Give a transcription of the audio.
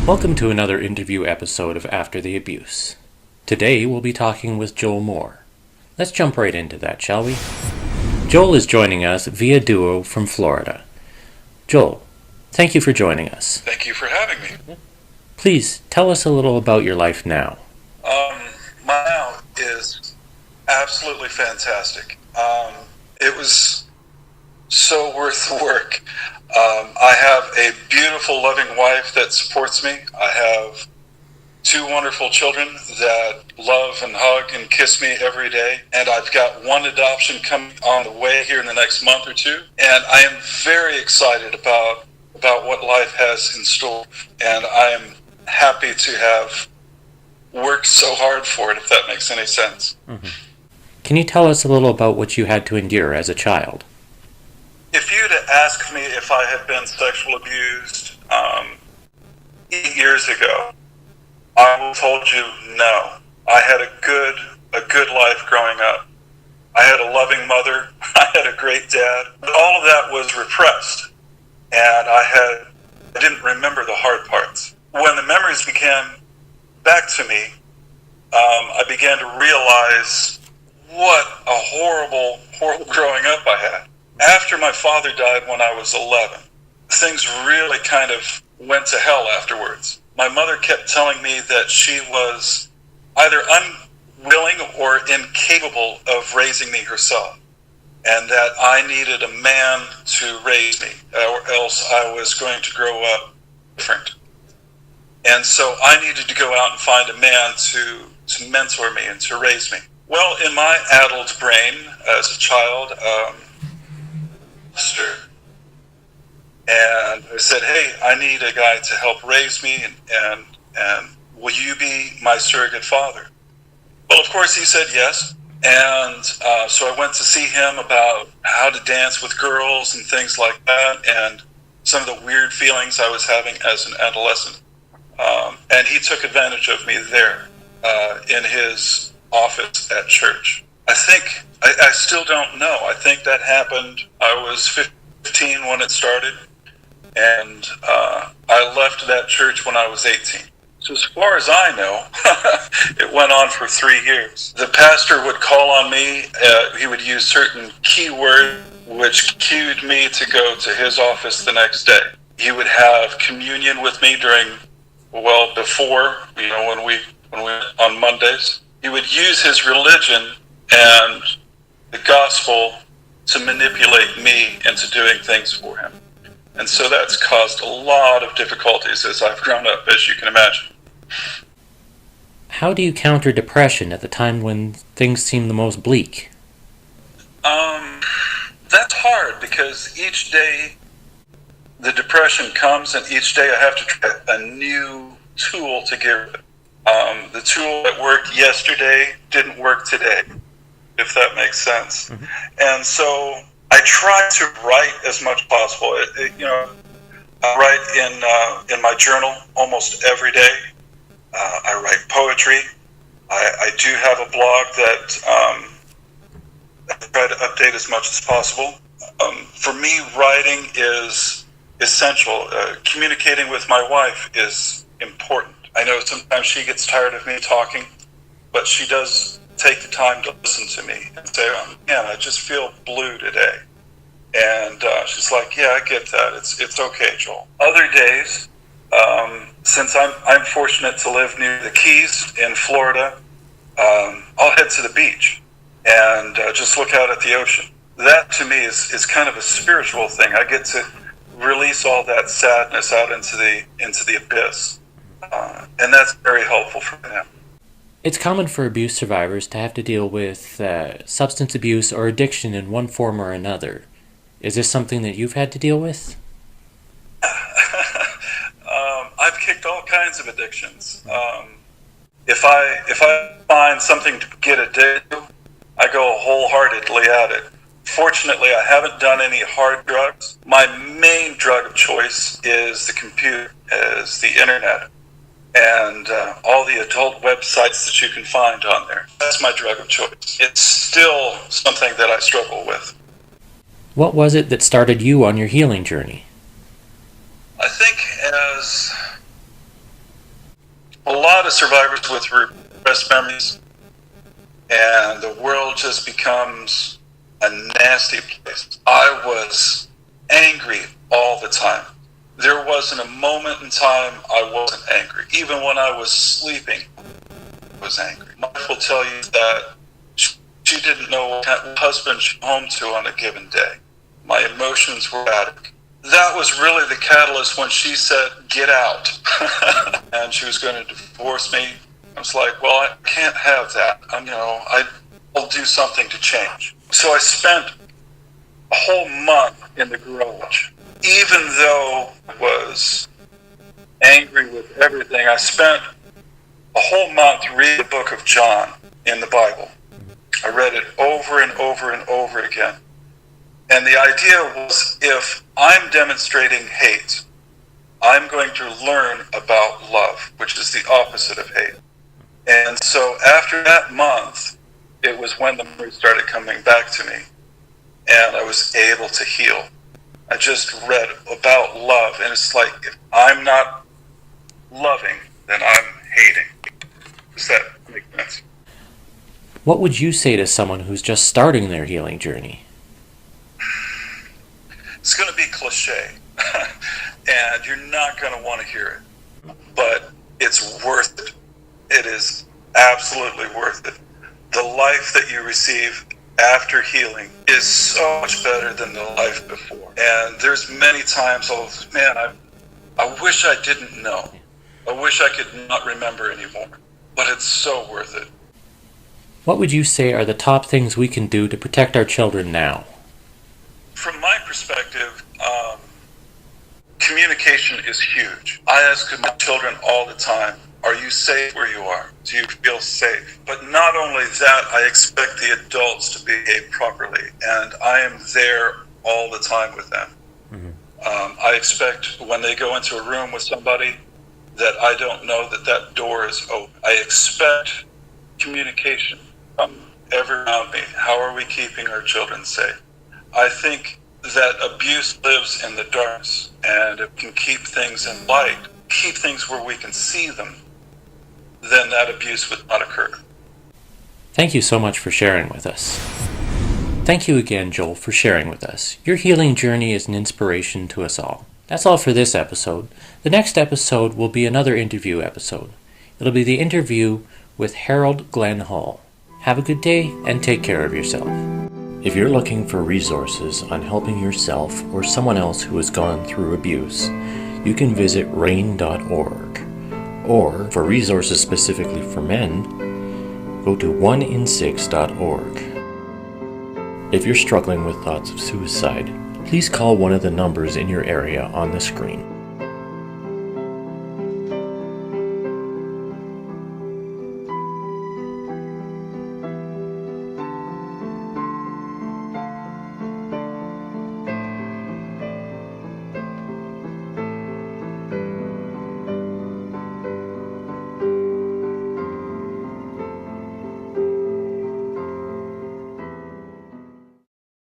Welcome to another interview episode of After the Abuse. Today we'll be talking with Joel Moore. Let's jump right into that, shall we? Joel is joining us via Duo from Florida. Joel, thank you for joining us. Thank you for having me. Please tell us a little about your life now. My now is absolutely fantastic. It was so worth the work. I have a beautiful, loving wife that supports me. I have two wonderful children that love and hug and kiss me every day. And I've got one adoption coming on the way here in the next month or two. And I am very excited about what life has in store. And I am happy to have worked so hard for it, if that makes any sense. Mm-hmm. Can you tell us a little about what you had to endure as a child? If you'd asked me if I had been sexually abused 8 years ago, I would have told you no. I had a good life growing up. I had a loving mother. I had a great dad. But all of that was repressed, and I didn't remember the hard parts. When the memories began back to me, I began to realize what a horrible growing up I had. After my father died when I was 11, things really kind of went to hell afterwards. My mother kept telling me that she was either unwilling or incapable of raising me herself, and that I needed a man to raise me, or else I was going to grow up different. And so I needed to go out and find a man to mentor me and to raise me. Well, in my adult brain, as a child, and I said, hey, I need a guy to help raise me, and will you be my surrogate father? Well, of course, he said yes. And so I went to see him about how to dance with girls and things like that, and some of the weird feelings I was having as an adolescent. And he took advantage of me there in his office at church. I still don't know. I think that happened. I was 15 when it started, and I left that church when I was 18. So as far as I know, it went on for 3 years. The pastor would call on me. He would use certain keywords which cued me to go to his office the next day. He would have communion with me before, when we on Mondays. He would use his religion and the gospel to manipulate me into doing things for him. And so that's caused a lot of difficulties as I've grown up, as you can imagine. How do you counter depression at the time when things seem the most bleak? That's hard, because each day the depression comes, and each day I have to try a new tool to get rid of it. The tool that worked yesterday didn't work today, if that makes sense. Mm-hmm. And so I try to write as much as possible. I write in my journal almost every day. I write poetry. I do have a blog that I try to update as much as possible. For me, writing is essential. Communicating with my wife is important. I know sometimes she gets tired of me talking, but she does take the time to listen to me and say, man, I just feel blue today. And she's like, yeah, I get that. It's okay, Joel. Other days, since I'm fortunate to live near the Keys in Florida, I'll head to the beach and just look out at the ocean. That to me is kind of a spiritual thing. I get to release all that sadness out into the abyss. And that's very helpful for them. It's common for abuse survivors to have to deal with substance abuse or addiction in one form or another. Is this something that you've had to deal with? I've kicked all kinds of addictions. If I find something to get addicted to, I go wholeheartedly at it. Fortunately, I haven't done any hard drugs. My main drug of choice is the computer, is the internet, and all the adult websites that you can find on there. That's my drug of choice. It's still something that I struggle with. What was it that started you on your healing journey? I think a lot of survivors with repressed memories, and the world just becomes a nasty place. I was angry all the time. There wasn't a moment in time I wasn't angry. Even when I was sleeping, I was angry. My wife will tell you that she didn't know what husband she came home to on a given day. My emotions were erratic. That was really the catalyst when she said, "Get out." And she was going to divorce me. I was like, well, I can't have that. I'll do something to change. So I spent a whole month in the garage. Even though I was angry with everything, I spent a whole month reading the book of John in the Bible. I read it over and over and over again. And the idea was, if I'm demonstrating hate, I'm going to learn about love, which is the opposite of hate. And so after that month, it was when the memory started coming back to me, and I was able to heal. I just read about love, and it's like, if I'm not loving, then I'm hating. Does that make sense? What would you say to someone who's just starting their healing journey? It's going to be cliche, and you're not going to want to hear it, but it's worth it. It is absolutely worth it. The life that you receive after healing is so much better than the life before. And there's many times, I wish I didn't know. I wish I could not remember anymore, but it's so worth it. What would you say are the top things we can do to protect our children now? From my perspective, communication is huge. I ask my children all the time, are you safe where you are? Do you feel safe? But not only that, I expect the adults to behave properly, and I am there all the time with them. Mm-hmm. I expect when they go into a room with somebody that I don't know that door is open. I expect communication from everyone around me. How are we keeping our children safe? I think that abuse lives in the darkness, and if we can keep things in light, keep things where we can see them, then that abuse would not occur. Thank you so much for sharing with us. Thank you again, Joel, for sharing with us. Your healing journey is an inspiration to us all. That's all for this episode. The next episode will be another interview episode. It'll be the interview with Harold Glen Hall. Have a good day and take care of yourself. If you're looking for resources on helping yourself or someone else who has gone through abuse, you can visit rain.org. Or, for resources specifically for men, go to oneinsix.org. If you're struggling with thoughts of suicide, please call one of the numbers in your area on the screen.